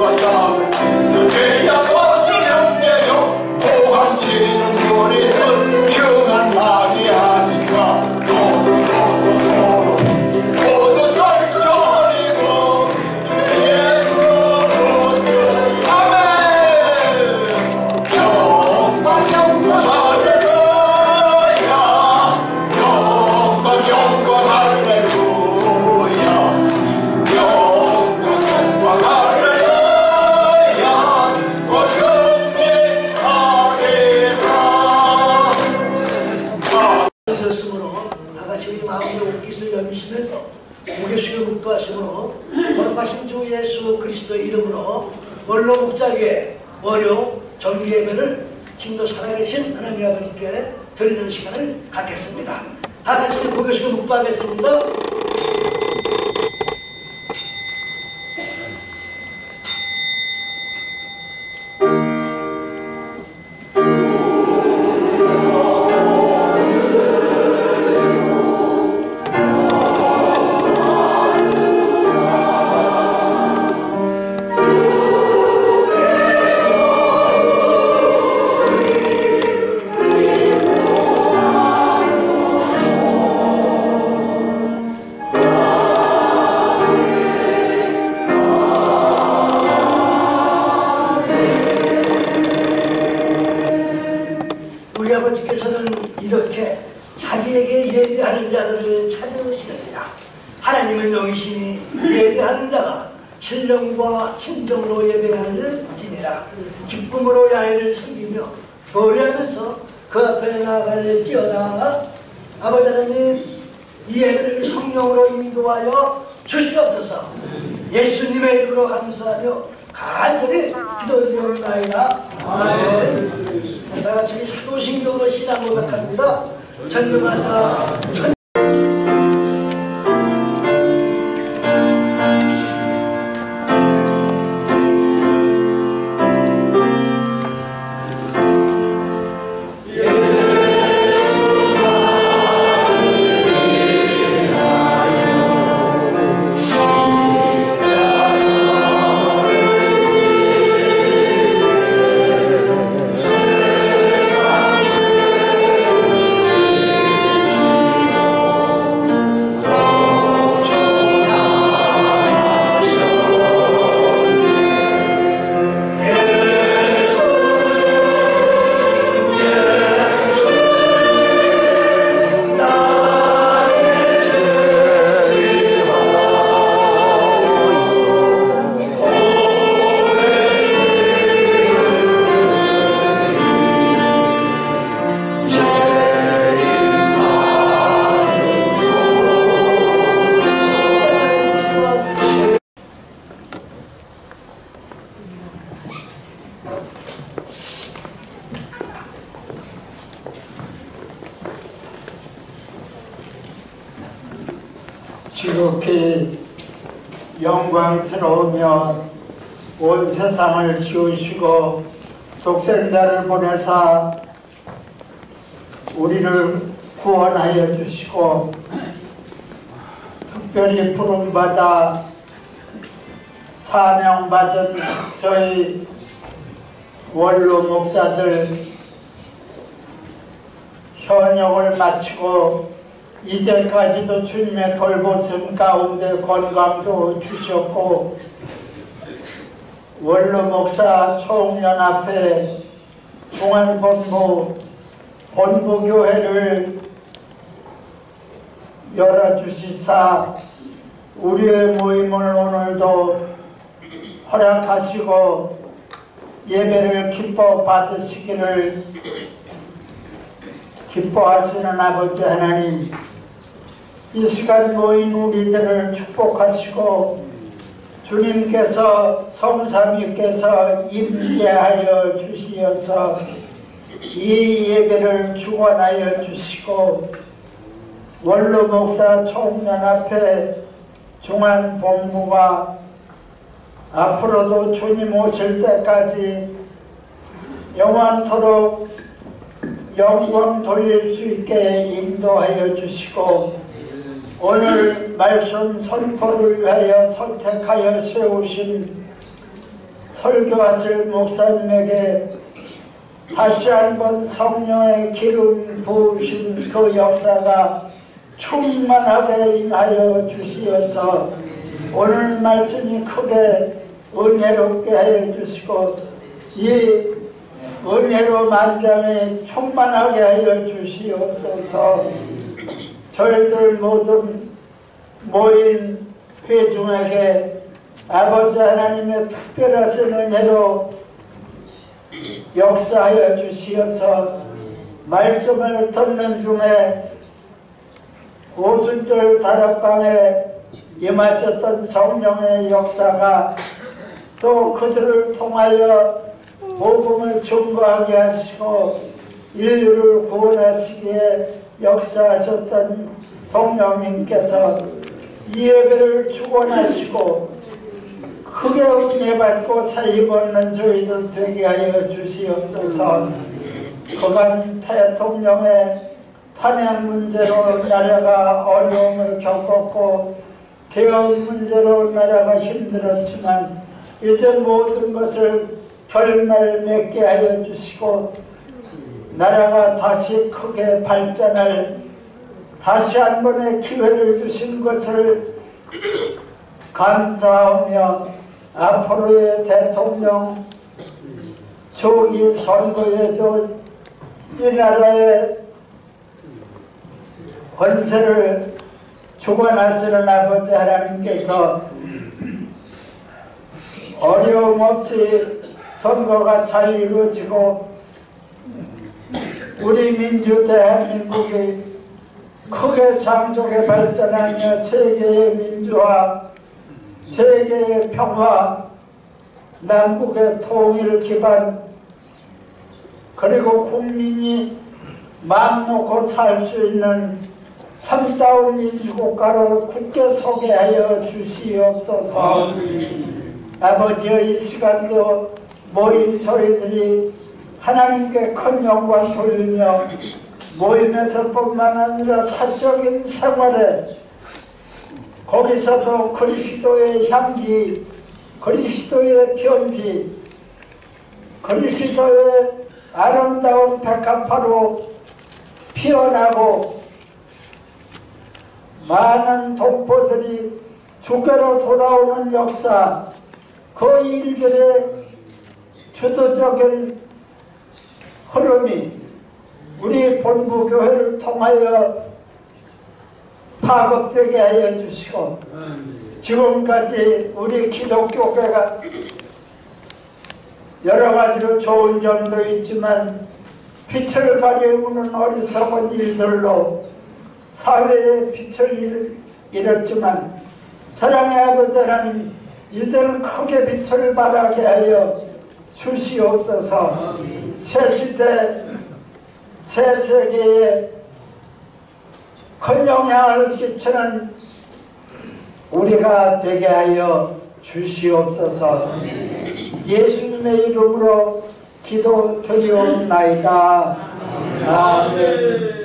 하늘과 싸움을 짓는 죄야 벗으면 되요 고함치는 소리는 흉한 낙이 아닌가 모두 떨쳐버리고 예수 아멘 영광 영광 할렐루야 영광 영광 할렐루야 영광 영광 할렐루야 되었으므로 다같이 우리 마음의 옷깃을 여미시면서 고개 숙여 묵도하심으로 거룩하신 주 예수 그리스도의 이름으로 원로 목자에게 월요 정기 예배를 지금도 살아계신 하나님 아버지께 드리는 시간을 갖겠습니다. 다같이 고개 숙여 묵도하겠습니다. 우리 아버지께서는 이렇게 자기에게 예배하는 자들을 찾으시느니라. 하나님은 영이시니 예배하는 자가 신령과 진정으로 예배하는 지니라. 기쁨으로 야훼를 섬기며 노래하면서 그 앞에 나아갈지어다. 아버지 하나님, 이 예배를 성령으로 인도하여 주시옵소서. 예수님의 이름으로 감사하며 간절히 기도드리옵나이다. 아멘. 다같이 사도신경으로 신앙 고백합니다. 전능하사 지극히 영광스러우며 온 세상을 지으시고 독생자를 보내사 우리를 구원하여 주시고 특별히 부름받아 사명받은 저희 원로 목사들 현역을 마치고 이제까지도 주님의 돌보심 가운데 건강도 주셨고 원로 목사 총연합회 중앙본부 본부교회를 열어주시사 우리의 모임을 오늘도 허락하시고 예배를 기뻐 받으시기를 기뻐하시는 아버지 하나님, 이 시간 모인 우리들을 축복하시고 주님께서 성삼위께서 임재하여 주시어서 이 예배를 주관하여 주시고 원로 목사 총연합회 중앙본부가 앞으로도 주님 오실 때까지 영원토록 영광 돌릴 수 있게 인도하여 주시고 오늘 말씀 선포를 위하여 선택하여 세우신 설교하실 목사님에게 다시 한번 성령의 기름 부으신 그 역사가 충만하게 임하여 주시어서 오늘 말씀이 크게 은혜롭게 하여 주시고 이 은혜로 만장에 충만하게 하여 주시옵소서. 저희들 모든 모인 회중에게 아버지 하나님의 특별하신 은혜로 역사하여 주시어서 말씀을 듣는 중에 오순절 다락방에 임하셨던 성령의 역사가 또 그들을 통하여 복음을 증거하게 하시고 인류를 구원하시기에 역사하셨던 성령님께서 이 예배를 축원하시고 크게 은혜 받고 사입 얻는 저희들 되게 하여 주시옵소서. 그간 대통령의 탄핵 문제로 나라가 어려움을 겪었고 개혁 문제로 나라가 힘들었지만 이제 모든 것을 결말 맺게 하여 주시고 나라가 다시 크게 발전할 다시 한 번의 기회를 주신 것을 감사하며 앞으로의 대통령 조기 선거에도 이 나라의 권세를 주관하시는 아버지 하나님께서 어려움 없이 선거가 잘 이루어지고 우리 민주 대한민국이 크게 장족에 발전하며 세계의 민주화, 세계의 평화, 남북의 통일 기반 그리고 국민이 마음 놓고 살 수 있는 참다운 민주국가로 굳게 서게 하여 주시옵소서. 아버지의 이 시간도 모인 저희들이 하나님께 큰 영광 돌리며 모임에서뿐만 아니라 사적인 생활에 거기서도 그리스도의 향기, 그리스도의 편지, 그리스도의 아름다운 백합화로 피어나고 많은 동포들이 주께로 돌아오는 역사, 그 일들의 주도적인 흐름이 우리 본부교회를 통하여 파급되게 하여 주시고 지금까지 우리 기독교계가 여러 가지로 좋은 점도 있지만 빛을 가리우는 어리석은 일들로 사회에 빛을 잃었지만 사랑의 아버지 하나님 이제는 크게 빛을 발하게 하여 주시옵소서. 새 시대 새 세계에 큰 영향을 끼치는 우리가 되게 하여 주시옵소서. 예수님의 이름으로 기도드리옵나이다. 아멘.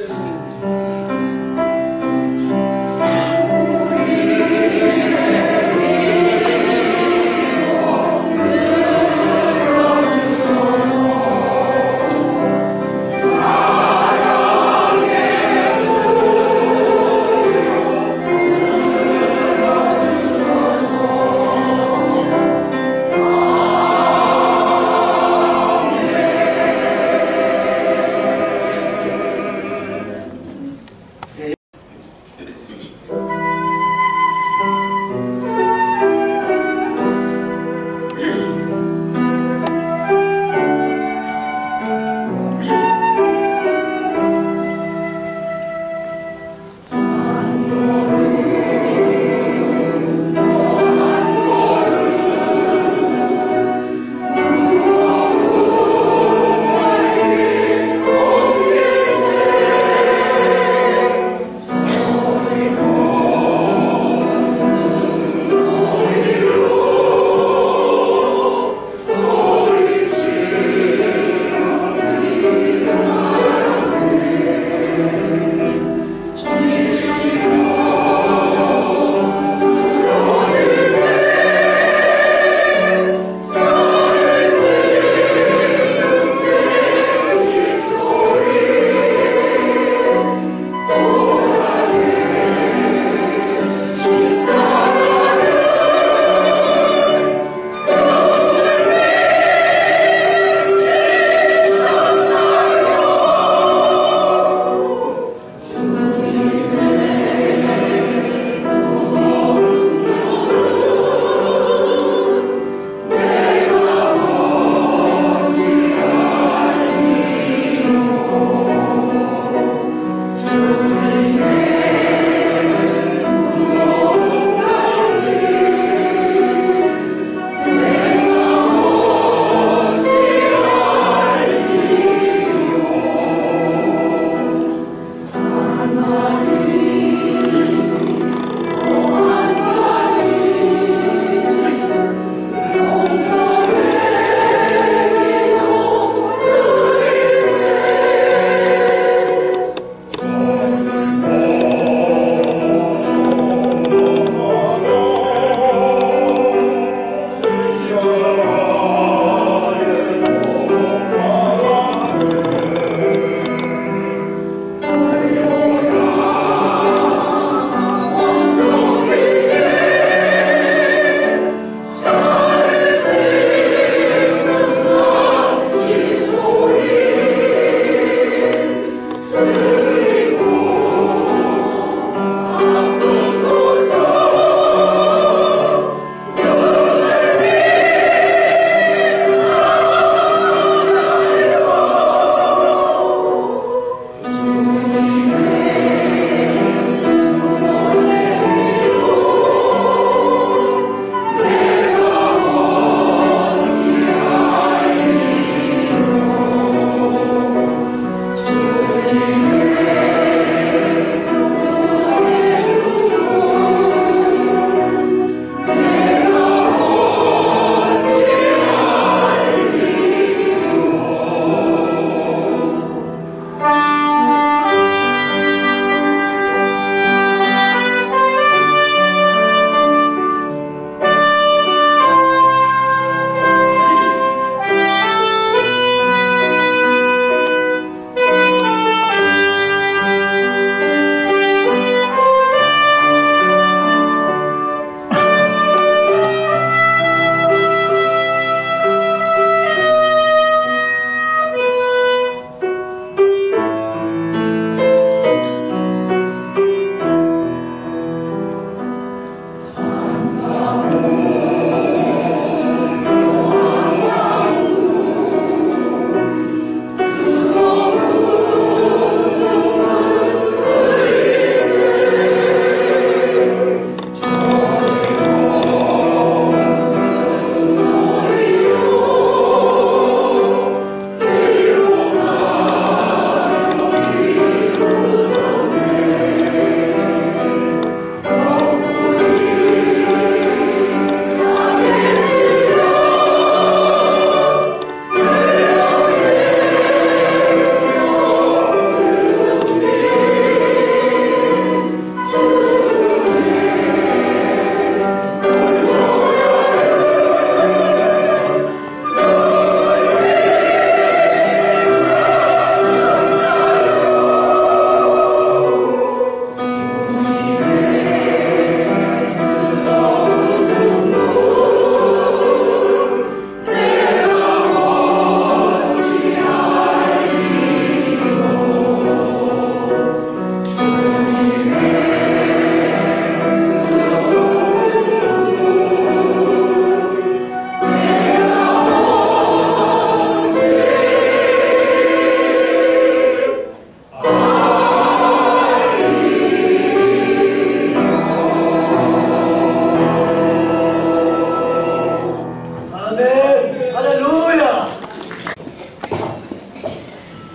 아멘. 할렐루야.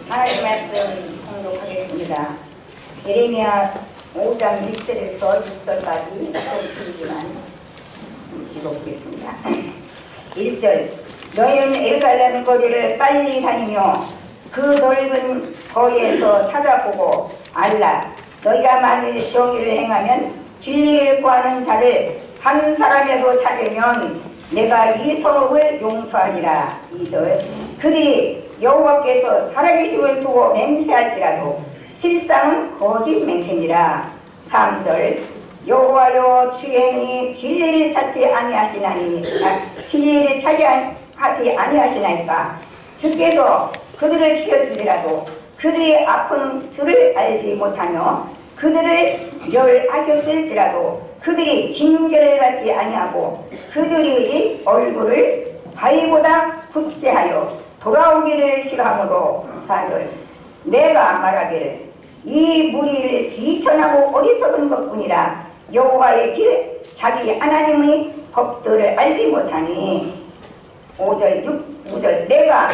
하나님 말씀 공독하겠습니다. 예레미야 5장 1절에서 6절까지 길지만 읽어보겠습니다. 1절 너희는 예루살렘 거리를 빨리 다니며 그 넓은 거리에서 찾아보고 알라. 너희가 만일 정의를 행하면 진리를 구하는 자를 한 사람이라도 찾으면 내가 이 성읍을 용서하리라. 2절 그들이 여호와께서 살아계심을 두고 맹세할지라도 실상은 거짓 맹세니라. 3절 여호와여 주의 눈이 진리를 찾지 아니하시나니 진리를 찾지 아니하시나이까. 주께서 그들을 치어주리라도 그들이 아픈 줄을 알지 못하며 그들을 멸하셨을지라도 그들이 징계를 받지 아니하고 그들의 얼굴을 바위보다 굳게 하여 돌아오기를 싫어하므로. 4절 내가 말하기를 이 무리를 비천하고 어리석은 것뿐이라 여호와의 길 자기 하나님의 법들을 알지 못하니. 5절 내가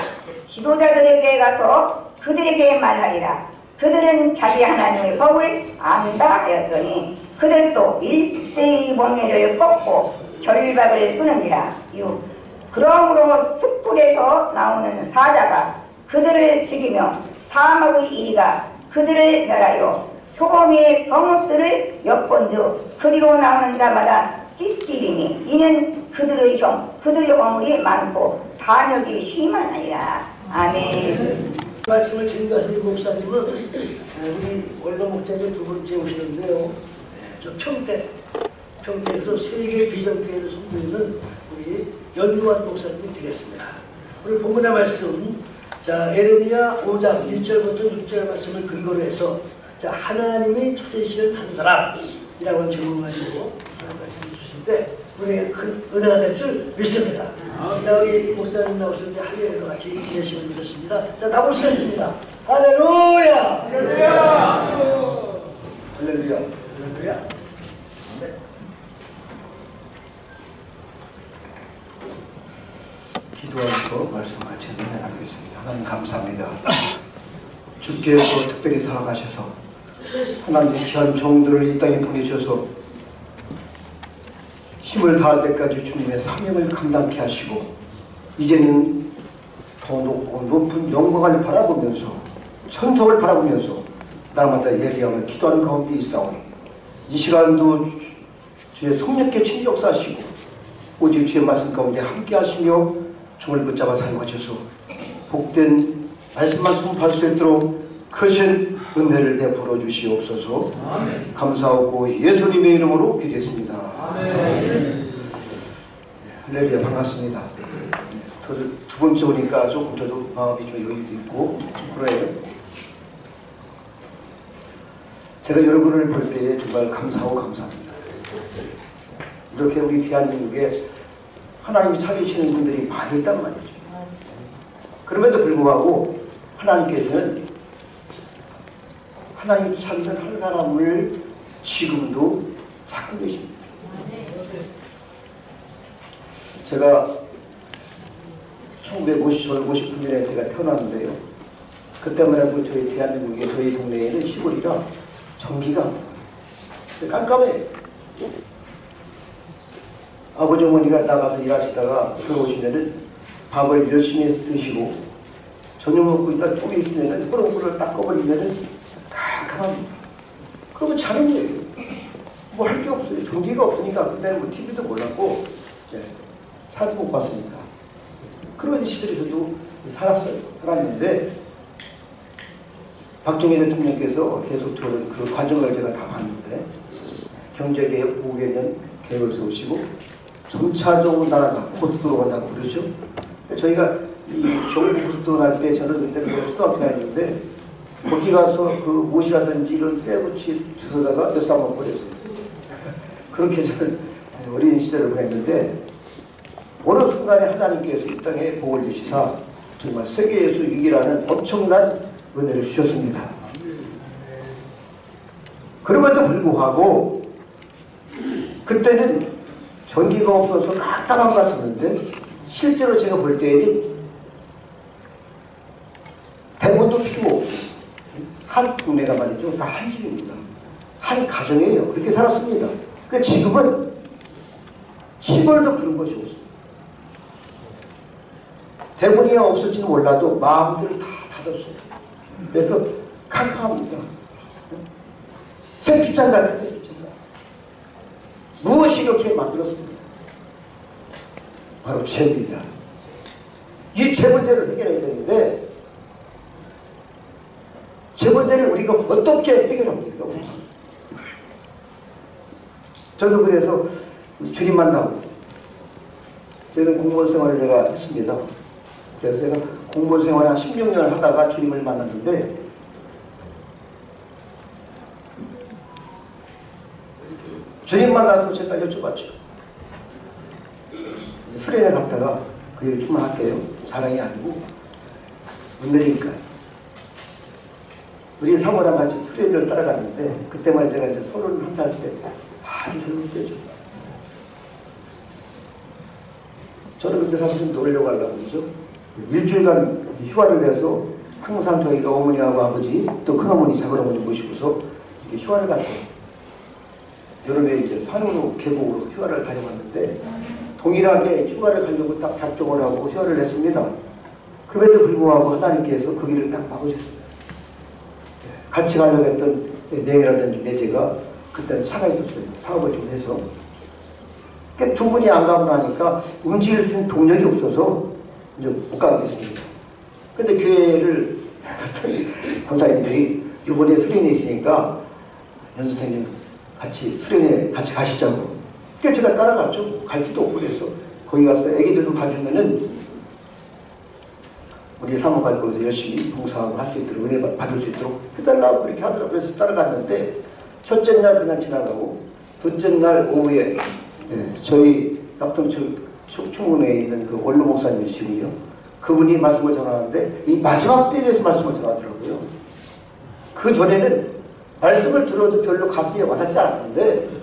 지도자들에게 가서 그들에게 말하리라. 그들은 자기 하나님의 법을 안다 하였더니 그들도 일제히 멍에를 꺾고 결박을 끊으니라. 6 그러므로 숯불에서 나오는 사자가 그들을 죽이며 사막의 이리가 그들을 멸하여 소금의 성읍들을 엿본즉 그리로 나오는 자마다 찢기리니 이는 그들의 허물이 많고 반역이 심하니라. 아멘. 말씀을 증거하신 목사님은 우리 월도 목자님 두 번째 오시는데요. 저 평택에서 세계 비전교회를 선보이는 우리 연구한 목사님이 되겠습니다. 오늘 본문의 말씀, 자 예레미야 5장 1절부터 6절 말씀을 근거로 해서 자 하나님이 찾으시는 한 사람이라고 하는 제목을 가지고 말씀해 주실 때 우리에게 큰 은혜가 될 줄 믿습니다. 자 우리 목사님 나오셨는데 할렐루야 같이 예시를 드렸습니다. 자 나보시겠습니다. 할렐루야. 할렐루야. 할렐루야. 할렐루야. 네. 기도하시고 말씀 같이 은혜하겠습니다. 하나님 감사합니다. 주께서 특별히 살아가셔서 하나님 귀한 종들을 이 땅에 보내셔서 힘을 다할 때까지 주님의 사명을 감당케 하시고 이제는 더 높은 영광을 바라보면서 천성을 바라보면서 날마다 예배함을 기도하는 가운데 있사오니 이 시간도 주의 성령께 친히 역사하시고 오직 주의 말씀 가운데 함께 하시며 종을 붙잡아 사용하셔서 복된 말씀만 선포할 수 있도록 크신 은혜를 베풀어 주시옵소서. 아멘. 감사하고 예수님의 이름으로 기도했습니다. 아멘. 할렐루야. 반갑습니다. 두 번째 오니까 조금 저도 마음이 좀 여유도 있고 그래요. 제가 여러분을 볼 때에 정말 감사하고 감사합니다. 이렇게 우리 대한민국에 하나님이 찾으시는 분들이 많이 있단 말이죠. 그럼에도 불구하고 하나님께서는 하나님이 찾는 한 사람을 지금도 찾고 계십니다. 제가 1959년에 제가 태어났는데요. 그때만 해도 저희 대한민국에 저희 동네에는 시골이라 전기가 깜깜해요. 아버지 어머니가 나가서 일하시다가 들어오시면은 밥을 열심히 드시고 저녁 먹고 있다 좀 있으면은 호롱불을 딱 꺼버리면은 깜깜합니다. 그러면 자는 거예요. 뭐 할 게 없어요. 전기가 없으니까 그때는 뭐 TV도 몰랐고 사진 못 봤으니까 그런 시절에 저도 살았는데 박정희 대통령께서 계속 저는 그 과정을 제가 다 봤는데 경제개혁, 보호개혁 계획을 세우시고 점차적으로 나라가 고속도로 간다고 그러죠. 저희가 이 경부 고속도로 갈 때 저는 그때 초등학교 다녔는데 거기 가서 그 못이라든지 이런 쇠붙이 주워다가 몇 쌍만 버렸어요. 그렇게 저는 어린 시절을 보냈는데 어느 순간에 하나님께서 이 땅에 복을 주시사 정말 세계에서 유일하는 엄청난 은혜를 주셨습니다. 그럼에도 불구하고 그때는 전기가 없어서 깜깜한 것 같았는데 실제로 제가 볼 때에는 대본도 필요 없고 한 동네가 말이죠. 다 한 집입니다. 한 가정이에요. 그렇게 살았습니다. 그러니까 지금은 시골도 그런 것이 없습니다. 대본이 없을지는 몰라도 마음들을 다 닫았어요. 그래서 캄캄합니다. 새pit장 같은 새pit장. 무엇이 이렇게 만들었습니까? 바로 죄입니다. 이 죄 문제를 해결해야 되는데 죄 문제를 우리가 어떻게 해결합니까? 저도 그래서 주님 만나고 저는 공무원 생활을 제가 했습니다. 그래서 제가 공무원 생활을 한 16년을 하다가 주님을 만났는데 주님 만나서 제가 여쭤봤죠. 수련회 갔다가 그 얘기 좀만 할게요. 자랑이 아니고 오늘이니까 우리 사모랑 같이 수련회를 따라갔는데 그때만 제가 이제 31살 때 아주 젊을 때죠. 저는 그때 사실은 놀려고 하려고 그러죠. 일주일간 휴가를 내서 항상 저희가 어머니하고 아버지 또 큰어머니 작은어머니 모시고서 이렇게 휴가를 갔어요. 여름에 이제 산으로 계곡으로 휴가를 다녀왔는데 동일하게 휴가를 가려고 딱 작정을 하고 휴가를 냈습니다. 그럼에도 불구하고 하나님께서 그 길을 딱 막으셨어요. 같이 가려고 했던 명이라든지 매제가 그때는 차가 있었어요. 사업을 좀 해서. 두 분이 안 가고 나니까 움직일 수 있는 동력이 없어서 이제 못 가게 됐습니다. 근데 교회를 갔더니 권사님들이 이번에 수련회 있으니까 연 선생님 같이 수련회 같이 가시자고. 그래서 제가 따라갔죠. 갈 데도 없고 그래서 거기 가서 애기들도 봐주면은 우리 사모가 거기서 열심히 봉사하고 할 수 있도록 은혜 받을 수 있도록 해달라고 그렇게 하더라고요. 그래서 따라갔는데 첫째 날 그냥 지나가고 둘째 날 오후에 저희 낙동천 충문회에 있는 그 원로 목사님이시고요. 그분이 말씀을 전하는데 이 마지막 때에 대해서 말씀을 전하더라고요. 그 전에는 말씀을 들어도 별로 가슴에 와닿지 않았는데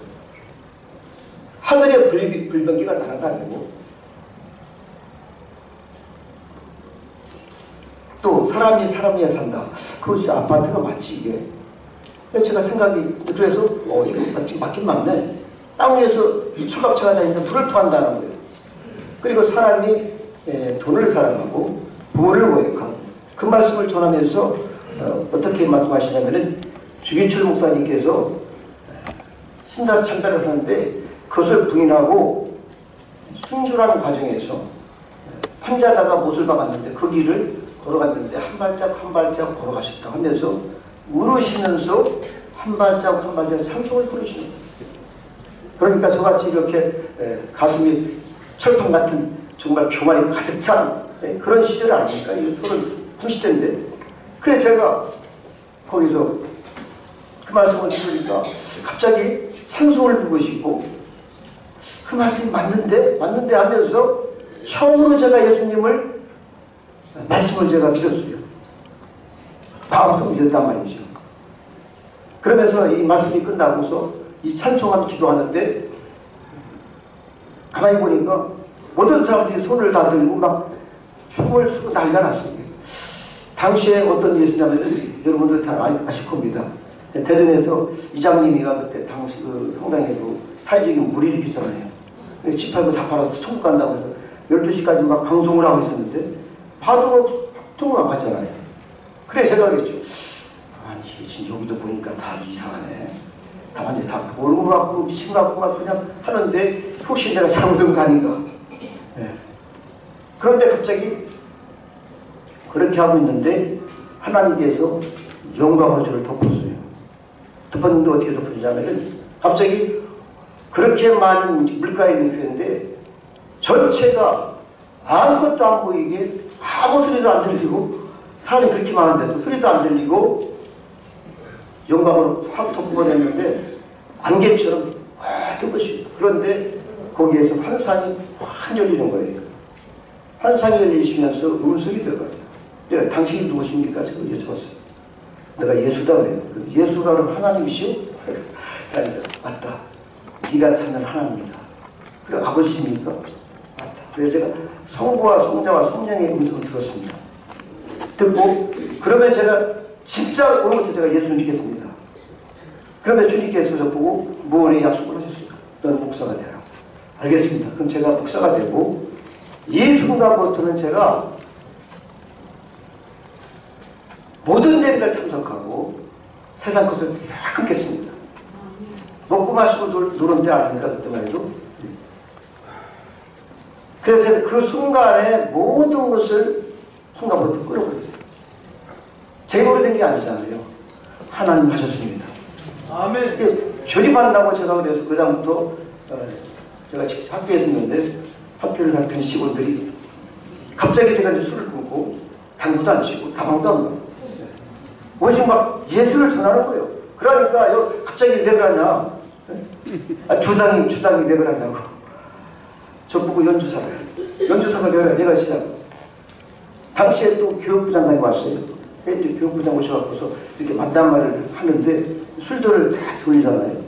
하늘의 불병기가 날아다니고 또 사람이 사람 위에 산다. 그것이 아파트가 맞지 이게. 그래서 제가 생각이 그래서 이거 맞긴 맞네. 땅 위에서 이 초각차가 다니는데 불을 토한다는 거예요. 그리고 사람이 돈을 사랑하고 부모를 모욕하고 그 말씀을 전하면서 어떻게 말씀하시냐면은 주기철 목사님께서 신사 참배를 하는데 그것을 부인하고 순주라는 과정에서 환자다가 못을 박았는데 그 길을 걸어갔는데 한 발짝 한 발짝 걸어가셨다 하면서 울으시면서 한 발짝 한 발짝 상속을 걸으시는 거예요. 그러니까 저같이 이렇게 가슴이 철판 같은 정말 교만이 가득 찬 그런 시절 아닙니까? 30대인데. 그래 제가 거기서 그 말씀을 들으니까 갑자기 찬송을 부르고 싶고 그 말씀이 맞는데 하면서 처음으로 제가 예수님을 말씀을 제가 믿었어요. 마음속 믿었단 말이죠. 그러면서 이 말씀이 끝나고서 이 찬송하며 기도하는데 가만히 보니까 모든 사람들이 손을 다 들고 막 춤을 추고 난리가 났어요. 당시에 어떤 일이 있었냐면 여러분들 다 아실 겁니다. 대전에서 이장님이가 그때 당시 그 성당에도 사회적인 무리 일으켰잖아요. 집 팔고 다 팔아서 천국 간다고 해서 12시까지 막 방송을 하고 있었는데 파도가 통을 안 갔잖아요. 그래 제가 그랬죠. 아니 지금 여기도 보니까 다 이상하네. 다 완전히 다 돌고 갖고 미친 것 같고 막 그냥 하는데 혹시 내가 잘못한 거 아닌가. 그런데 갑자기 그렇게 하고 있는데 하나님께서 영광으로 저를 덮었어요. 덮었는데 어떻게 덮었냐면은 갑자기 그렇게 많은 물가에 있는 교회인데 전체가 아무것도 안 보이게 아무 소리도 안 들리고 사람이 그렇게 많은데도 소리도 안 들리고 영광으로 확 덮어버렸는데 안개처럼 확 덮으시고 그런데 거기에서 환상이 확 열리는 거예요. 환상이 열리시면서 음성이 들어가요. 내가 당신이 누구십니까? 제가 여쭤봤어요. 내가 예수다 그래요. 예수가 그럼 하나님이시오? 맞다. 네가 찾는 하나님이다. 그래 아버지십니까? 맞다. 그래서 제가 성부와 성자와 성령의 음성을 들었습니다. 듣고 그러면 제가 진짜 오늘부터 제가 예수를 믿겠습니다. 그러면 주님께서 저보고 무언의 약속을 하셨어요. 너는 목사가 되라. 알겠습니다. 그럼 제가 목사가 되고 이 순간부터는 제가 모든 예배를 참석하고 세상 것을 싹 끊겠습니다. 먹고 마시고 노는 데 아닙니까? 그때만 해도. 그래서 제가 그 순간에 모든 것을 순간부터 끊어버렸어요. 제 힘으로 된 게 아니잖아요. 하나님 하셨습니다. 아멘. 조립한다고 제가 그래서 그다음부터 제가 학교에 있었는데 학교를 다니던 직원들이 갑자기 제가 이제 술을 끊고 당구도 안 치고 다방도 안 가고 오직 막 예수를 전하는 거예요. 그러니까 갑자기 왜 그러냐? 주당이 왜 그러냐고. 저 보고 연주사가 내가 시작. 당시에 또 교육부 장관이 왔어요. 그때 교육부 장관 오셔갖고서 이렇게 만담말을 하는데 술들을 다 돌리잖아요.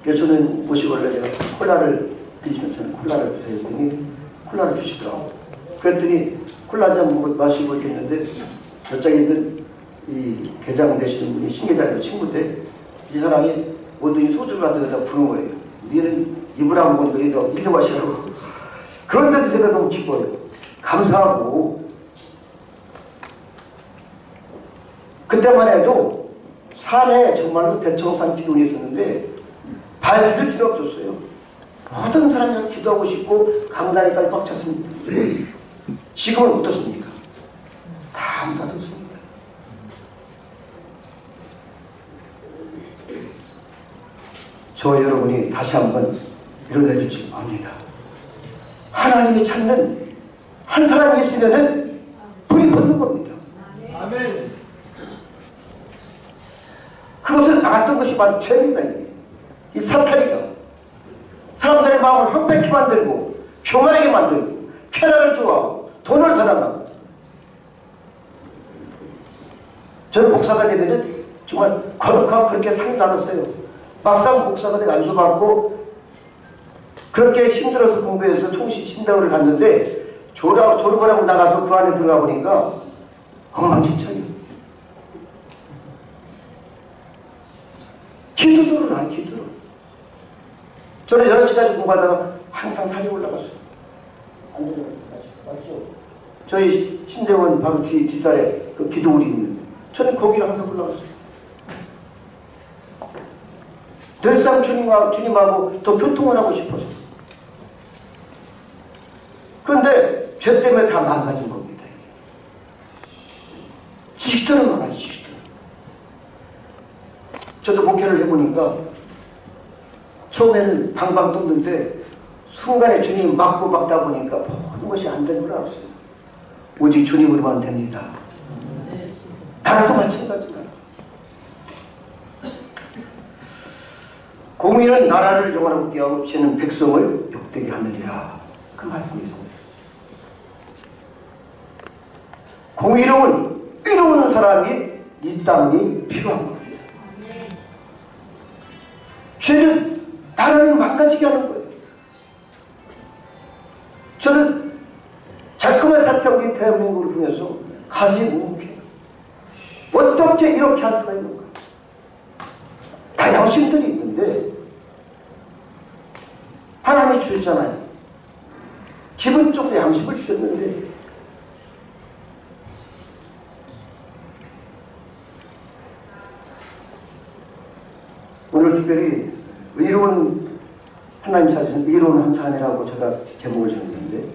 그래서 저는 모시고 원래 제가 콜라를 드시면 저는 콜라를 주세요 했더니 콜라를 주시더라고요. 그랬더니 콜라 한잔 마시고 이렇게 했는데 저쪽에 있는 이 개장 되시는 분이 신계장의 친구인데 이 사람이 오더니 소주를 갖다가 부는 거예요. 니는 입을 안 먹으니까 여기다 일려 마시라고. 그런데도 제가 너무 기뻐요. 감사하고. 그때만 해도 산에 정말로 대청산 기둥이 있었는데 발을 필요 없었어요. 모든 사람이 기도하고 싶고 강단에까지 꽉 찼습니다. 지금은 어떻습니까? 다 닫았습니다. 저 여러분이 다시 한번 일어나줄지 압니다. 하나님이 찾는 한 사람이 있으면은 불이 붙는 겁니다. 아멘. 그것을 나갔던 것이 바로 죄입니다. 이 사탄이가 사람들의 마음을 황폐케 만들고 교만하게 만들고 쾌락을 좋아하고 돈을 사랑하고. 저는 목사가 되면은 정말 거룩하고 그렇게 상이 알았어요. 막상 목사가 되고 안수받고 그렇게 힘들어서 공부해서 통신신대원을 갔는데 졸업을 하고 나가서 그 안에 들어가 보니까 엉망진창이에요. 기도를 안 기도를. 저는 11시까지 공부하다가 항상 살이 올라갔어요. 안 내려갔어요. 맞죠? 저희 신대원 바로 뒷살에 그 기도울이 있는데 저는 거기를 항상 올라갔어요. 늘상 주님하고 더 교통을 하고 싶어서. 그런데 죄 때문에 다 망가진 겁니다. 지식들은 많아요. 지식들. 저도 목회를 해보니까 처음에는 방방 떴는데 순간에 주님 막고 막다 보니까 모든 것이 안 된 걸 알았어요. 오직 주님으로만 됩니다. 나라도 마찬가지다. 공의는 나라를 영원하게 하고 죄는 백성을 욕되게 하느니라. 그 말씀이 있습니다. 공의로운 의로운 사람이 이 땅이 필요한 겁니다. 죄는 나라를 망가지게 하는 거예요. 저는 자꾸만 사태 우리 대한민국을 보면서 가슴이 묵묵해요. 어떻게 이렇게 할 수가 있는가? 다 양심들이 있는데 하나님이 주셨잖아요. 기본적으로 양심을 주셨는데 오늘 특별히 의로운 하나님 사신 의로운 한 사람이라고 제가 제목을 지었는데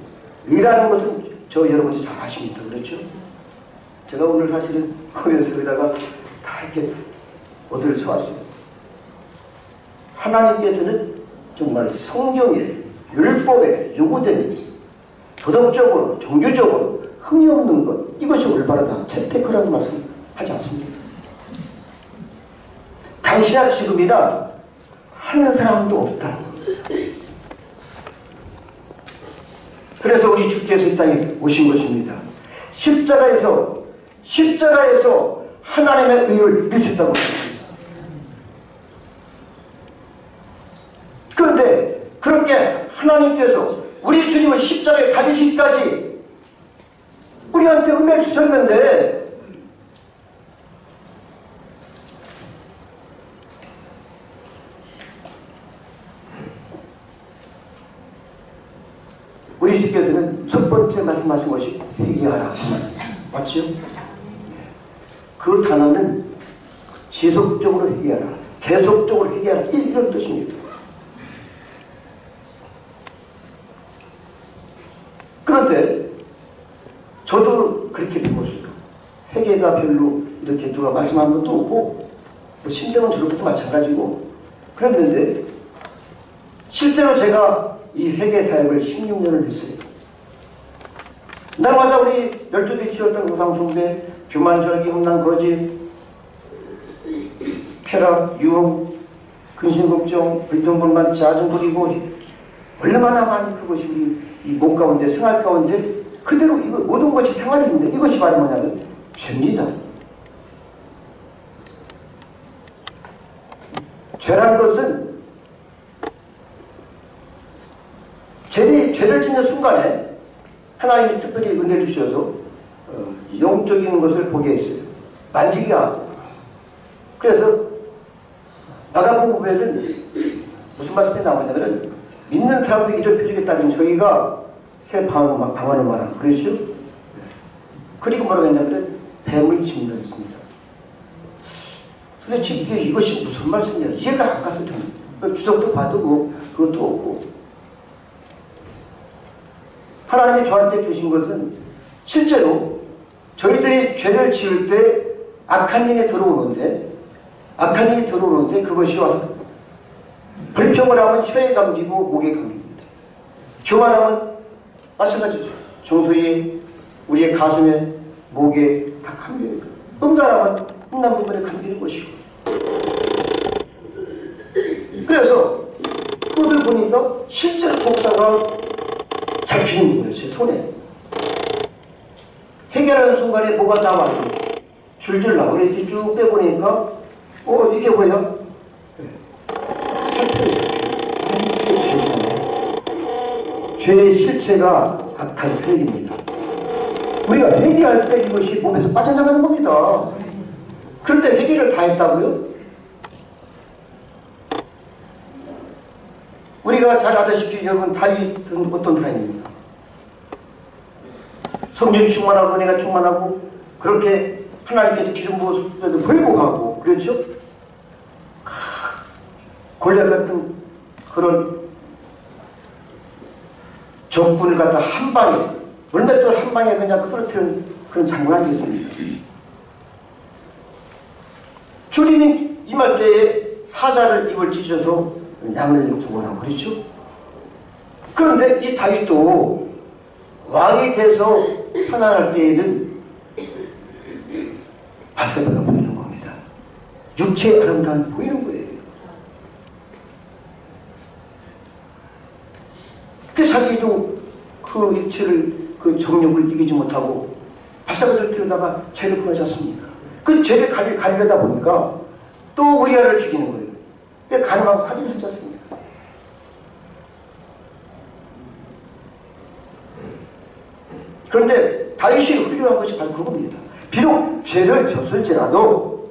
의라는 것은 저 여러분이 잘 아십니다. 그렇죠? 제가 오늘 사실은 보면서 여기다가 다 이렇게 어디를 쳐왔어요. 하나님께서는 정말 성경에 율법에 요구되는 도덕적으로 종교적으로 흥이 없는 것 이것이 올바르다. 재테크라는 말씀 하지 않습니다. 당시나 지금이나 하는 사람도 없다. 그래서 우리 주께서 이 땅에 오신 것입니다. 십자가에서 하나님의 의를 이루셨다고 했습니다. 그런데 그렇게 하나님께서 우리 우리 주님은 십자가에 달리시기까지 우리한테 은혜를 주셨는데 우리 주께서는 첫 번째 말씀하신 것이 회개하라 그 말씀 맞죠? 그 단어는 지속적으로 회개하라, 계속적으로 회개하라 이런 뜻입니다. 그런데 저도 그렇게 배웠어요. 회개가 별로 이렇게 누가 말씀한 것도 없고 뭐 신대원 저렇게도 마찬가지고 그랬는데 실제로 제가 이 회개 사역을 16년을 했어요. 날마다 우리 열조기 치웠던 우상숭배, 교만절기, 험난거짓, 쾌락, 유흥, 근심걱정, 불평불만, 짜증 부리고 얼마나 많이 그것이 우리 이 몸 가운데 생활 가운데 그대로 이거 모든 것이 생활인데 이것이 바로 뭐냐면 죄입니다. 죄란 것은 죄를 짓는 순간에 하나님이 특별히 은혜를 주셔서 영적인 것을 보게 했어요. 만지기가. 그래서 마가복음에는 무슨 말씀이 나오냐면 믿는 사람들이 이런 표적에 따른 저희가 새 방언을 말하고 그렇죠? 그리고 뭐라고 했냐면 뱀을 집는다 했습니다. 도대체 이것이 무슨 말씀이냐 이해가 안 가서 좀 주석도 봐도 뭐 그것도 없고 하나님이 저한테 주신 것은 실제로 저희들이 죄를 지을 때 악한 영이 들어오는데 그것이 와서 불평을 하면 혀에 감기고 목에 감깁니다. 교만하면 마찬가지죠. 정수리, 우리의 가슴에, 목에 다 감겨요. 음란하면 음란 부분에 감기는 것이고. 그래서 그것을 보니까 실제로 독사가 잡히는 거예요. 제 손에. 회개하는 순간에 뭐가 나와요. 줄줄 나오고 이렇게 쭉 빼보니까 이게 뭐야? 죄의 실체가 악한 세력입니다. 우리가 회개할 때 이것이 몸에서 빠져나가는 겁니다. 그런데 회개를 다 했다고요? 우리가 잘 아다시피 여러분 다윗은 어떤 사람입니까? 성령 충만하고 은혜가 충만하고 그렇게 하나님께서 기름 부어서도 불구하고 그렇죠? 골리앗 같은 그런 적군을 갖다 한 방에 물맷돌 한 방에 그냥 쓰러뜨리는 그런 장군 아니겠습니까? 주님이 임할 때에 사자를 입을 찢어서 양을 구원하고 그렇죠? 그런데 이 다윗도 왕이 돼서 편안할 때에는 바세바가 보이는 겁니다. 육체의 아름다움이 보이는 거예요. 그 자기도 그 육체를 그 정욕을 이기지 못하고 바세바를 들여다가 죄를 범하지 않습니까? 그 죄를 가리려다 보니까 또 우리아를 죽이는 거예요. 가늠하고 살인을 했지 않습니까? 그런데 다윗이 훌륭한 것이 바로 그겁니다. 비록 죄를 졌을지라도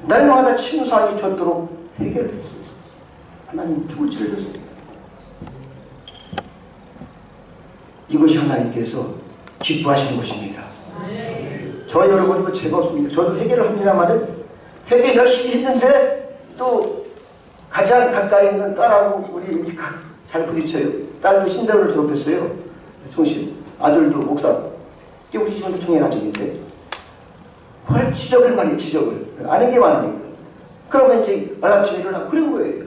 날마다 침사하게 줬도록 회개를 했습니다. 하나님 죽을 죄를 졌습니다. 이것이 하나님께서 기뻐하시는 것입니다. 저 여러분은 죄가 없습니다. 저도 회개를 합니다만은 회개 열심히 했는데 또 가장 가까이 있는 딸하고 우리 잘 부딪혀요. 딸도 신대원을 졸업했어요. 총신. 아들도 목사. 이게 우리 집안도 총회가족인데 뭘 지적을 많이 해, 지적을. 아는 게 많으니까. 그러면 이제 말라침에 일어나 그런 거예요.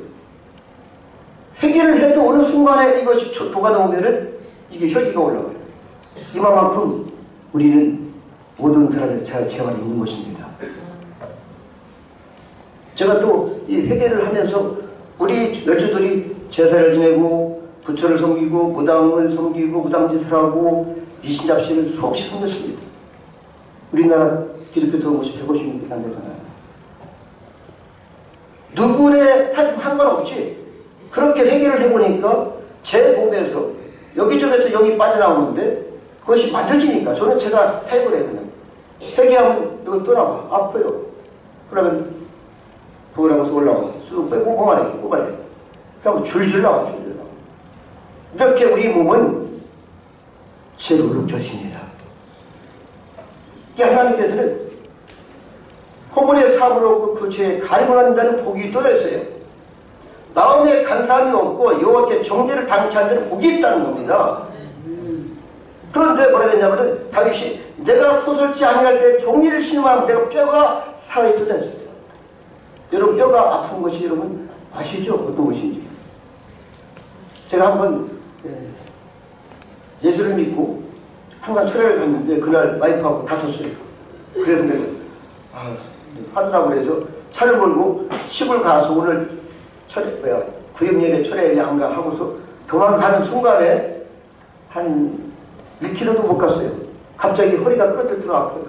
회개를 해도 어느 순간에 이것이 도가 나오면은 이게 혈기가 올라가요. 이만큼 우리는 모든 사람의 재활이 있는 것입니다. 제가 또 이 회개를 하면서 우리 열조들이 제사를 지내고 부처를 섬기고 무당을 섬기고 무당짓을 하고 미신잡신을 수없이 섬겼습니다. 우리나라 기독교 들어온 것이 150년 안 되잖아요. 누구의 상관없이 그렇게 회개를 해보니까 제 몸에서 여기저기서 영이 빠져나오는데 그것이 만져지니까 저는 제가 사역을 해요. 그냥 회개하면 이거 떠나와. 아파요. 그러면 부으라고서 올라와. 쑥 빼고 뽑아내. 그러면 줄줄 나와. 이렇게 우리 몸은 죄로 읊조십니다. 하나님께서는 허물의 사함을 얻고 그 죄에 가림을 한다는 복이 또 있어요. 마음에 간사함이 없고 여호와께 정죄를 당치 않는 복이 있다는 겁니다. 그런데 뭐라 했냐면 다윗이 내가 토설지 아니할 때 종이를 신음하면 내가 뼈가 살아있도다 했어요. 여러분 뼈가 아픈 것이 여러분 아시죠? 어떤 것인지. 제가 한번 예수를 믿고 항상 철회를 갔는데 그날 와이프하고 다퉜어요. 그래서 내가 화주라고 그래서 차를 몰고 시골 가서 오늘 구역예배 철회예배 안 가 하고서 도망가는 순간에 한 1km도 못 갔어요. 갑자기 허리가 끌어들더라 아파요.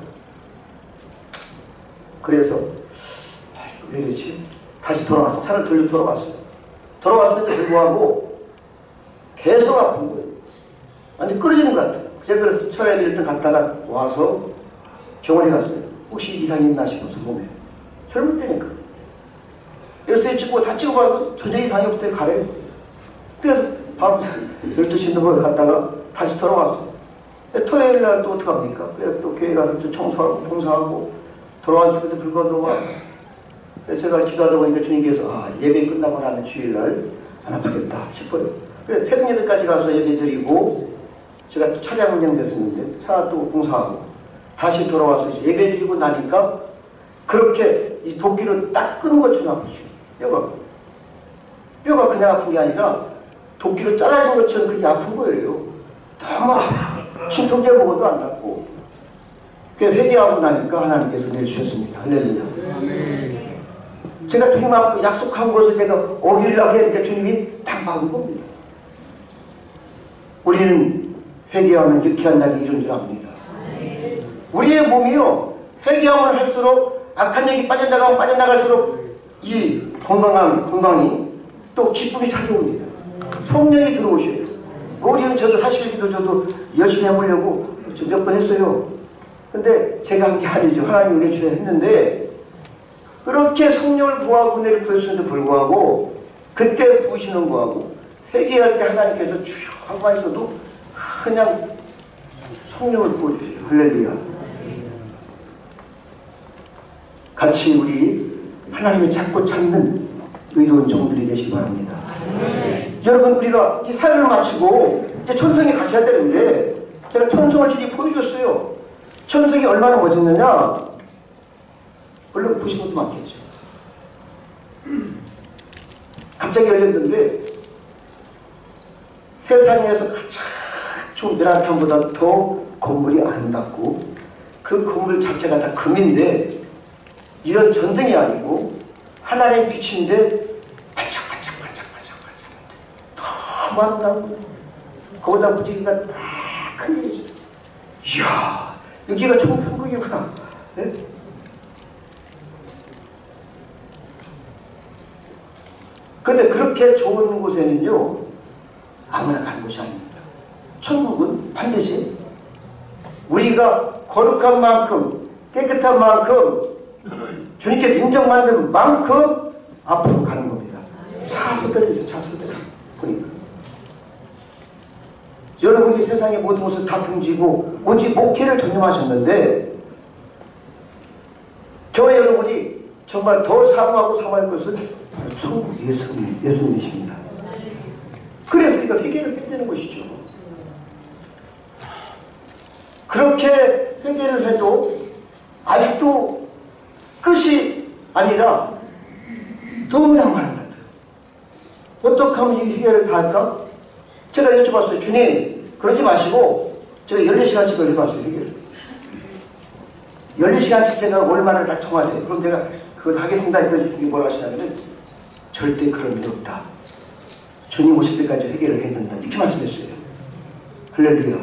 그래서 왜 이러지? 다시 돌아와서 차를 돌려 돌아왔어요. 돌아왔는데 불구하고 계속 아픈 거예요. 완전 끊어지는 것 같아요. 제가 그래서 철회를 일단 갔다가 와서 병원에 갔어요. 혹시 이상이 있나 싶어서 몸에. 젊을 때니까. 엑스레이 찍고 다 찍어봐도 전혀 이상이 없대 가래요. 그래서 밤 12시 넘어 갔다가 다시 돌아왔어요. 토요일 날 또 어떡합니까? 그래서 또 교회 가서 또 청소하고 봉사하고 돌아왔을 때 불건도 와. 그래서 제가 기도하다 보니까 주님께서 예배 끝나고 나면 주일날 안 아프겠다 싶어요. 그래서 새벽 예배까지 가서 예배 드리고 제가 또 차량 운영됐었는데 차 또 봉사하고 다시 돌아와서 예배 드리고 나니까 그렇게 이 도끼를 딱 끄는 것처럼 아프죠. 뼈가 그냥 아픈 게 아니라 도끼로 잘라진 것처럼 그게 아픈 거예요. 너무 신통제 먹어도 안 낫고. 회개하고 나니까 하나님께서 내주셨습니다. 할렐루야. 제가 주님 앞에 약속한 것을 제가 어기려고 했는데 주님이 딱 막은 겁니다. 우리는 회개하면 유쾌한 날이 이른 줄 압니다. 우리의 몸이요, 회개하면 할수록 악한 영이 빠져나갈수록 이 건강이 또 기쁨이 찾아옵니다. 성령이 들어오셔요. 우리는 저도 40일기도 저도 열심히 해보려고 몇 번 했어요. 근데 제가 한 게 아니죠. 하나님 은혜 주셔야 했는데 그렇게 성령을 구하고 은혜를 구했음에도 불구하고 그때 부으시는 거하고 회개할 때 하나님께서 주여 하고 하셔도 그냥 성령을 부어주세요. 할렐루야. 같이 우리 하나님을 찾고 찾는 의로운 종들이 되시기 바랍니다. 여러분 우리가 이 사역을 마치고 이제 천성에 가셔야 되는데 제가 천성을 지금 보여줬어요. 천성이 얼마나 멋있느냐? 물론 보신 것도 많겠죠. 갑자기 열렸는데 세상에서 가장 좋은 메라탄보다 더 건물이 아름답고 그 건물 자체가 다 금인데 이런 전등이 아니고 하나의 빛인데 너무 아름답고 거기다 무지개가 딱 크게 있어요. 이야 여기가 총풍극이구나. 네? 근데 그렇게 좋은 곳에는요 아무나 가는 곳이 아닙니다. 천국은 반드시 우리가 거룩한 만큼 깨끗한 만큼 주님께서 인정받는 만큼 앞으로 가는 겁니다. 차수대로죠. 차수대로 보니까 여러분이 세상의 모든 것을 다 등지고 오직 목회를 전념하셨는데 저와 여러분이 정말 더 사모하고 사모할 것은 천국 예수님이십니다. 그래서 우리가 회개를 해야 되는 것이죠. 그렇게 회개를 해도 아직도 끝이 아니라 너무나 많은 것 같아요. 어떻게 하면 이 회개를 다 할까? 제가 여쭤봤어요. 주님 그러지 마시고 제가 14시간씩을 해봤어요. 회개를 14시간씩 제가 얼마나 딱 청하세요. 그럼 제가 그걸 하겠습니다 했더니 주님이 뭐라 하시냐면 절대 그런 일 없다. 주님 오실 때까지 회개를 해야 된다. 이렇게 말씀했어요. 할렐루야.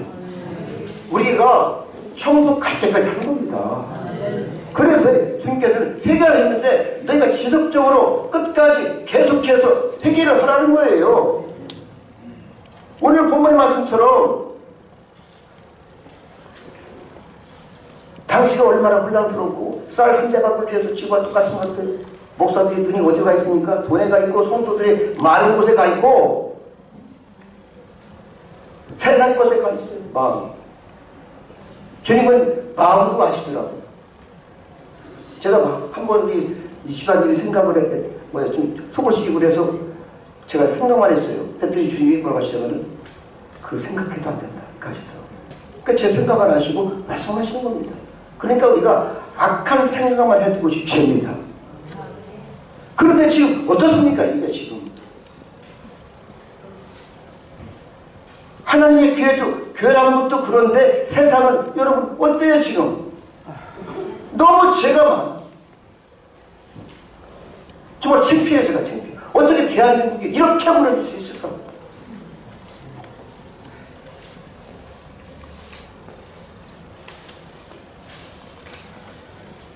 우리가 천국 갈 때까지 하는 겁니다. 그래서 주님께서는 회개를 했는데 너희가 지속적으로 끝까지 계속해서 회개를 하라는 거예요. 오늘 본문의 말씀처럼 당시가 얼마나 혼란스럽고 쌀 한 대밥을 위해서 지구와 똑같은 것들, 목사들이 눈이 어디가 있습니까? 돈에 가 있고 성도들이 많은 곳에 가 있고 세상 곳에 가 있어요. 마음. 주님은 마음도 아시더라고요. 제가 한번 이 집안일이 생각을 했는데 좀 속을시키고 그래서 제가 생각만 했어요. 그랬더니 주님이 뭐라고 하시냐면 그 생각해도 안 된다 하시더라고요. 그러니까 제 생각을 하시고 말씀하시는 겁니다. 그러니까 우리가 악한 생각만 해도 것이 죄입니다. 그런데 지금 어떻습니까? 이게 지금 하나님의 교회라는 것도 그런데 세상은 여러분 어때요 지금? 너무 죄가 많아. 정말 창피해요. 제가 창피해. 어떻게 대한민국이 이렇게 무너질 수 있을까?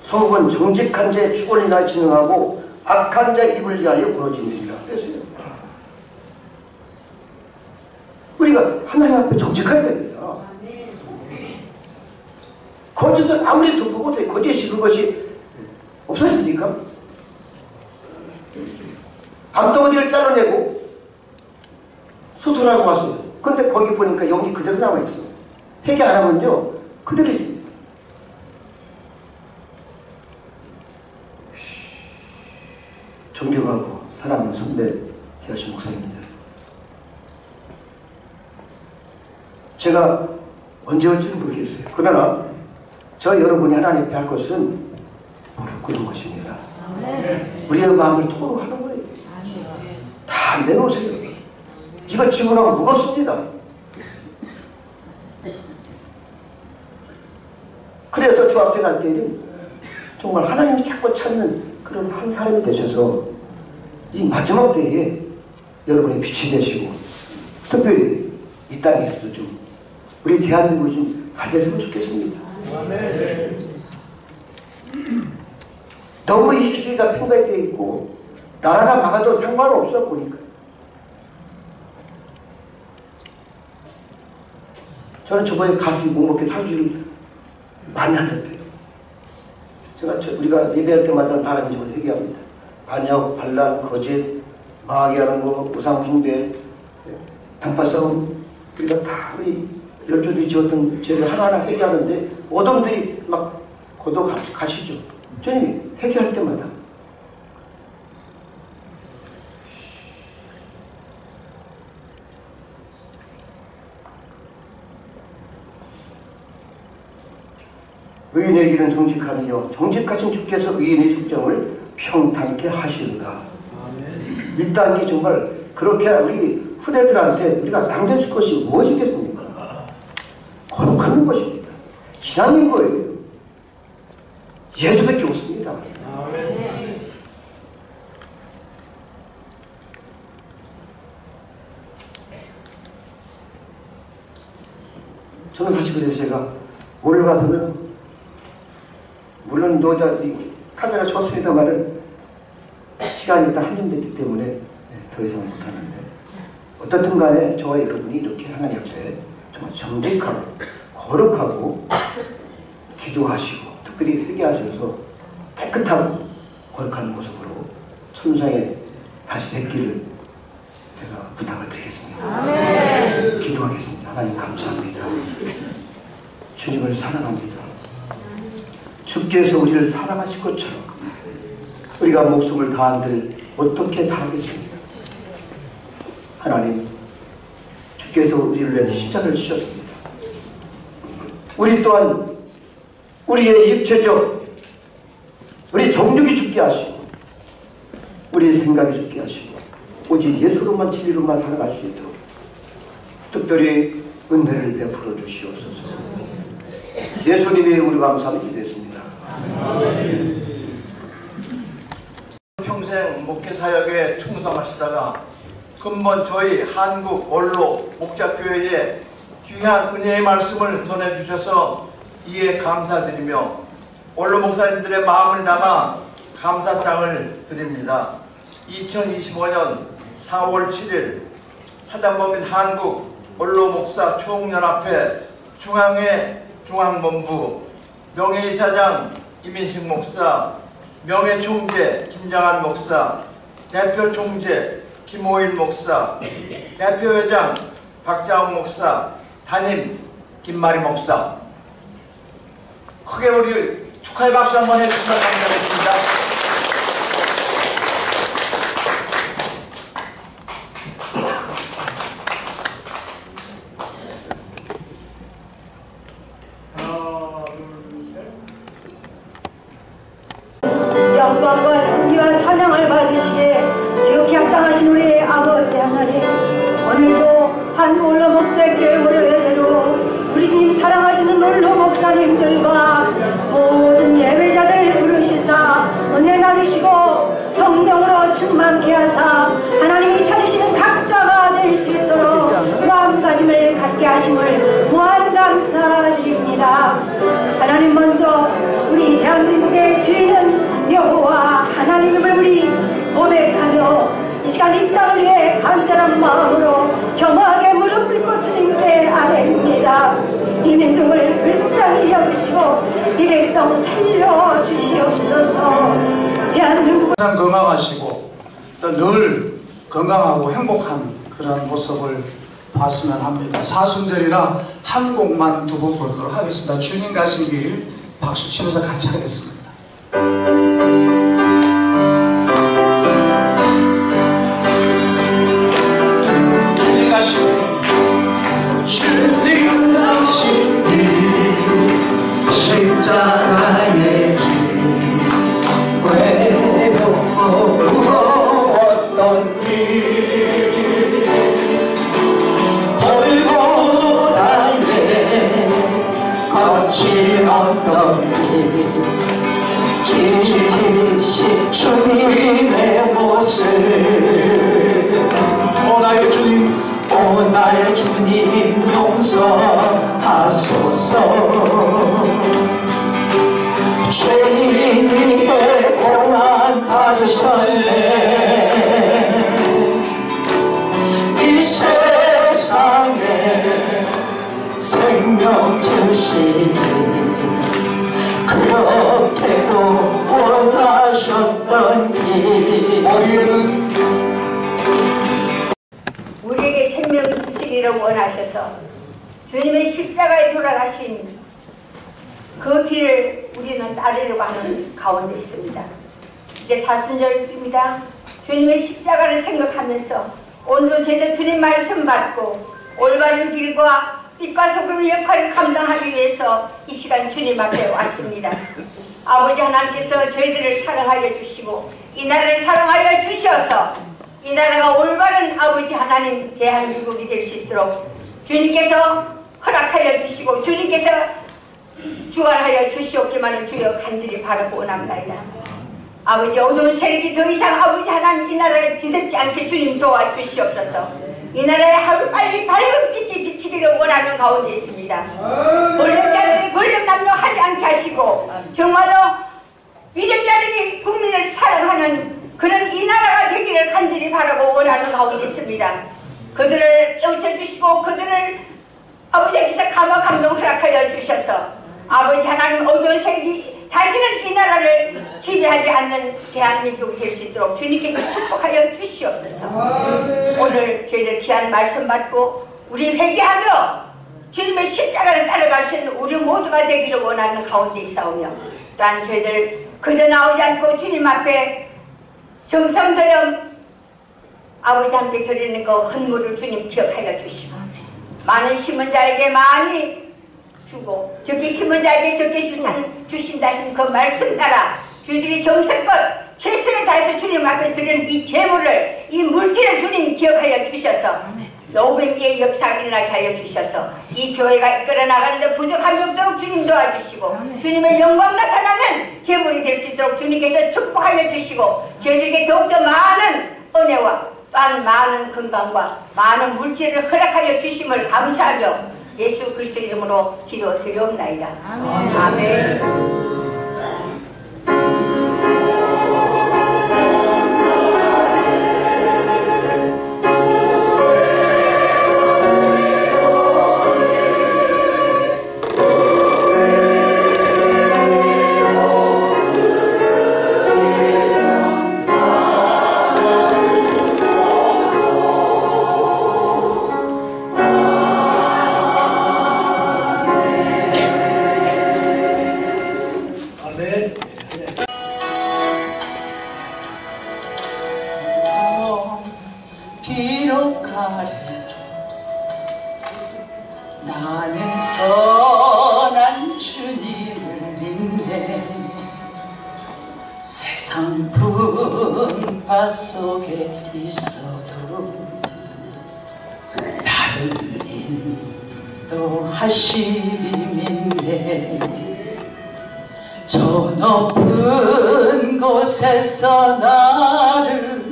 성읍은 정직한 자의 축원을 인하여 진흥하고 악한 자의 입을 위하여 무너집니다. 그랬어요. 우리가 하나님 앞에 정직해야 됩니다. 거짓은 아무리 덮어보세요. 거짓이 그것이 없어집니까? 밤덩어리를 잘라내고 수술하고 왔어요. 근데 거기 보니까 용이 그대로 남아있어. 회개 안 하면요 그대로 있습니다. 존경하고 사랑하는 선배 기하신 목사입니다. 제가 언제 올지는 모르겠어요. 그러나 저 여러분이 하나님 앞에 할 것은 무릎 꿇는 것입니다. 우리의 마음을 토로하는 거예요. 다 내놓으세요. 이거 지구가 무겁습니다. 그래서 주 앞에 갈 때는 정말 하나님이 찾고 찾는 그런 한 사람이 되셔서 이 마지막 때에 여러분이 빛이 되시고 특별히 이 땅에서도 좀 우리 대한민국이 좀 잘 됐으면 좋겠습니다. 너무 이기주의가 팽배되어 있고 나라가 망해도 상관없어 보니까 저는 저번에 가슴이 묵묵히 사주를 많이 한답니다. 우리가 예배할 때마다 하나님 점을 회개합니다. 반역, 반란, 거짓, 망하게 하는 거, 우상 숭배, 당파 싸움, 우리가 다 우리 열조들이 지었던 죄를 하나하나 회개하는데 어둠들이 막 걷어가시죠. 주님이 회개할 때마다 의인의 길은 정직하니요 정직하신 주께서 의인의 축정을 평탄케 하시리라. 이 땅이 정말 그렇게 우리 후대들한테 우리가 남겨줄 것이 무엇이겠습니까? 거룩한 것입니다. 신앙인 거예요. 예수밖에 없습니다. 저는 사실 그래서 제가 오늘 가서는 물론 너다 카메라 쳤습니다만은 시간이 일단 한정됐기 때문에 더 이상 못하는데 어떻든 간에 저와 여러분이 이렇게 하나님 앞에 정말 정직하고 거룩하고 기도하시고 특별히 회개하셔서 깨끗하고 거룩한 모습으로 천상에 다시 뵙기를 제가 부탁을 드리겠습니다. 아멘. 기도하겠습니다. 하나님 감사합니다. 주님을 사랑합니다. 주께서 우리를 사랑하실 것처럼 우리가 목숨을 다한들 어떻게 다하겠습니까? 하나님, 주께서 우리를 위해서 십자가를 지셨습니다. 우리 또한 우리의 육체적 우리 정력이 죽게 하시고 우리의 생각이 죽게 하시고 오직 예수로만 진리로만 살아갈 수 있도록 특별히 은혜를 베풀어 주시옵소서. 예수님의 이름으로 감사를 기도했습니다. 평생 목회 사역에 충성하시다가 근본 저희 한국 원로 목자교회에 귀한 은혜의 말씀을 전해주셔서 이에 감사드리며 원로 목사님들의 마음을 담아 감사장을 드립니다. 2025년 4월 7일 사단법인 한국 원로 목사 총연합회 중앙회 중앙본부 명예이사장 이민식 목사, 명예총재 김장한 목사, 대표총재 김호일 목사, 대표회장 박자훈 목사, 담임 김마리 목사. 크게 우리 축하의 박수 한번 해주시면 감사하겠습니다. 영광과 존귀와 찬양을 받으시게 지극히 합당하신 우리 아버지 하나님, 오늘도 한 원로 목자교회 월요일로 우리 주님 사랑하시는 원로 목사님들과 모든 예배자들 부르시사 은혜 나누시고 성령으로 충만케 하사 하나님이 찾으시는 각자가 될 수 있도록 마음가짐을 갖게 하심을 무한 감사드립니다. 하나님, 먼저 우리 대한민국의 주인은 여호와 하나님을 우리 고백하며 이 시간 이 땅을 위해 간절한 마음으로 겸허하게 무릎 꿇고 주님께 아뢰입니다. 이 민족을 불쌍히 여기시고 이 백성 살려 주시옵소서. 대한민국 항상 건강하시고 또 늘 건강하고 행복한 그런 모습을 봤으면 합니다. 사순절이라 한 곡만 두고 보도록 하겠습니다. 주님 가신 길 박수 치면서 같이 하겠습니다. 주님 가신 길 십자가의 길 외로웠던 길 골고다에 거칠었던 길 지지시 주님의 모습 오 나의 주님 오 나의 주님 용서하소서 죄인에게 고난 받으셨네 이 세상에 생명 주시니 그렇게도 원하셨던 길 우리에게 생명을 주시기를 원하셔서 주님의 십자가에 돌아가신 그 길을 우리는 따르려고 하는 가운데 있습니다. 이제 사순절입니다. 주님의 십자가를 생각하면서 오늘도 저희들 주님 말씀 받고 올바른 길과 빛과 소금의 역할을 감당하기 위해서 이 시간 주님 앞에 왔습니다. 아버지 하나님께서 저희들을 사랑하여 주시고 이 나라를 사랑하여 주셔서 이 나라가 올바른 아버지 하나님 대한민국이 될 수 있도록 주님께서 허락하여 주시고 주님께서 주관하여 주시옵기만을 주여 간절히 바라고 원합니다. 아버지 어두운 세력이 더 이상 아버지 하나님 이 나라를 뒤섞지 않게 주님 도와주시옵소서. 이 나라에 하루 빨리 밝은 빛이 비치기를 원하는 가운데 있습니다. 권력자들이 권력 남용하지 않게 하시고 정말로 위정자들이 국민을 사랑하는 그런 이 나라가 되기를 간절히 바라고 원하는 가운데 있습니다. 그들을 깨우쳐 주시고 그들을 아버지께서 감화 감동 허락하여 주셔서 아버지 하나님 어두운 세력이 다시는 이 나라를 지배하지 않는 대한민국이 될 수 있도록 주님께서 축복하여 주시옵소서. 오늘 저희들 귀한 말씀 받고 우리 회개하며 주님의 십자가를 따라갈 수 있는 우리 모두가 되기를 원하는 가운데 있사오며 또한 저희들 그저 나오지 않고 주님 앞에 정성스러운 아버지 함께 드리는 그 헌물을 주님 기억하여 주시고 많은 심은 자에게 많이 주고 적게 심은 자에게 적게 주신다신 그 말씀 따라 주들이 정성껏 최선을 다해서 주님 앞에 드리는 이 재물을 이 물질을 주님 기억하여 주셔서 500개의 역사가 일어나게 하여 주셔서 이 교회가 이끌어 나가는데 부족함이 없도록 주님 도와주시고 주님의 영광 나타나는 재물이 될 수 있도록 주님께서 축복하여 주시고 저희들에게 더욱더 많은 은혜와 또한 많은 건강과 많은 물질을 허락하여 주심을 감사하며 예수 그리스도 이름으로 기도드리옵나이다. 아멘. 나는 선한 주님을 믿네. 세상 풍파 속에 있어도 나를 인도하시리 믿네. 저 높은 곳에서 나를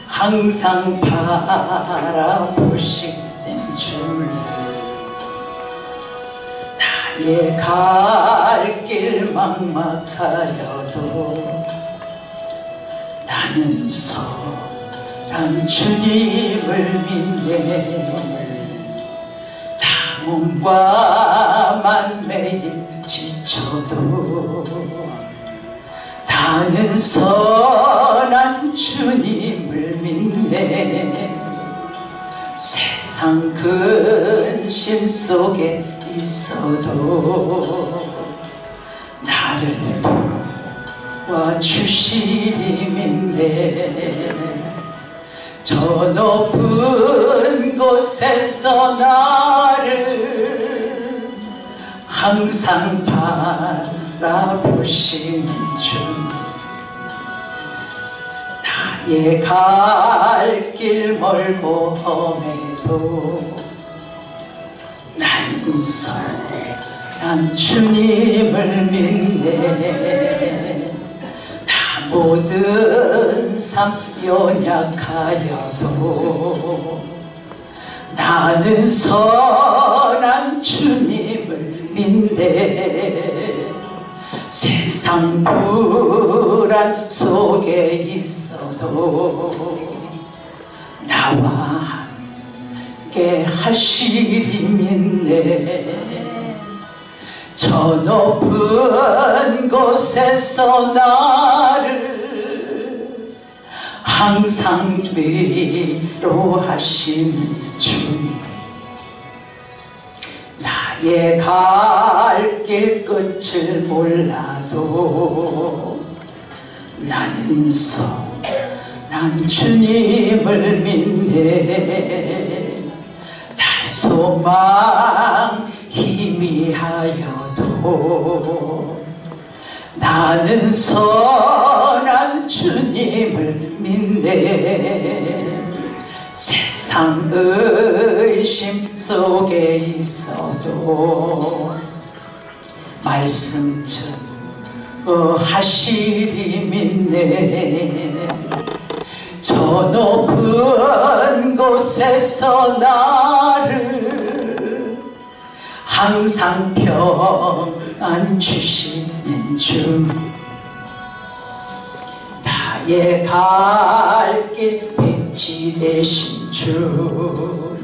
항상 바라보시는 주님, 나의 갈 길 막막하여도 나는 선한 주님을 믿네. 몸과만 매일 지쳐도 나는 선한 주님을 믿네. 세상 근심 속에 있어도 나를 도와주시리 믿네. 저 높은 곳에서 나를 항상 바라보시는 주님, 나의 갈 길 멀고 험해도 나는 선한 주님을 믿네. 다 모든 삶 연약하여도 나는 선한 주님을 믿네. 세상 불안 속에 있어도 나와 함께 하시리 믿네. 저 높은 곳에서 나를 항상 위로하신 주님, 나의 갈 길 끝을 몰라도 나는 선한 주님을 믿네. 달 소망 희미하여도 나는 선한 주님을 믿네. 세상 의심 속에 있어도 말씀 증거하시리 믿네. 저 높은 곳에서 나를 항상 평안 주시는 주, 나의 갈 길 빛이 되신 주,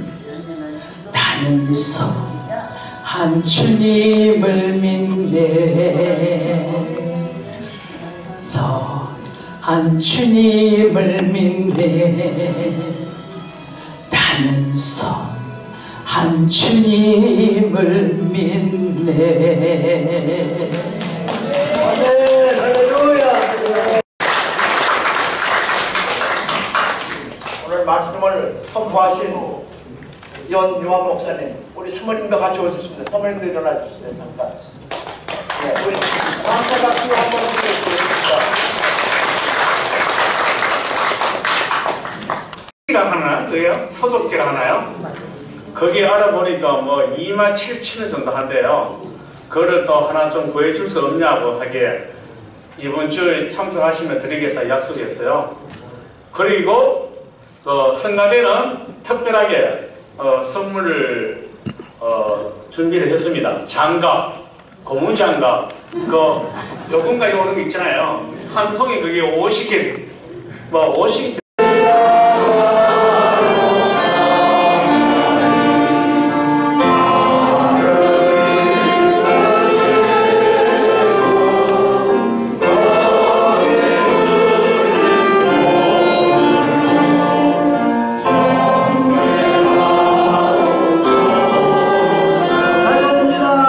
나는 선한 주님을 믿네. 선한 주님을 믿네. 나는 선한 주님을 믿네. 아멘. 할렐루야. 오늘 말씀을 선포하신 연유한 목사님, 우리 수모님과 같이 오셨습니다. 사모님도 일어나 주세요. 잠깐. 네, 우리 감사 박수 한번 드리겠습니다. 하나, 그게요? 소독제가 하나요? 거기 알아보니까 뭐 27,000원 정도 한대요. 그거를 또 하나 좀 구해줄 수 없냐고 하기에 이번 주에 참석하시면 드리겠다 약속했어요. 그리고 성가대는 특별하게 선물을 준비를 했습니다. 장갑, 고무 장갑, 요금까지 오는 거 있잖아요. 한 통에 그게 50개, 50개. 할렐루야.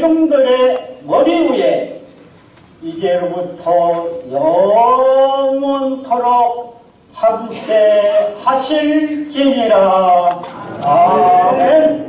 대중들의 머리 위에 이제로부터 영원토록 함께 하실지니라. 아멘.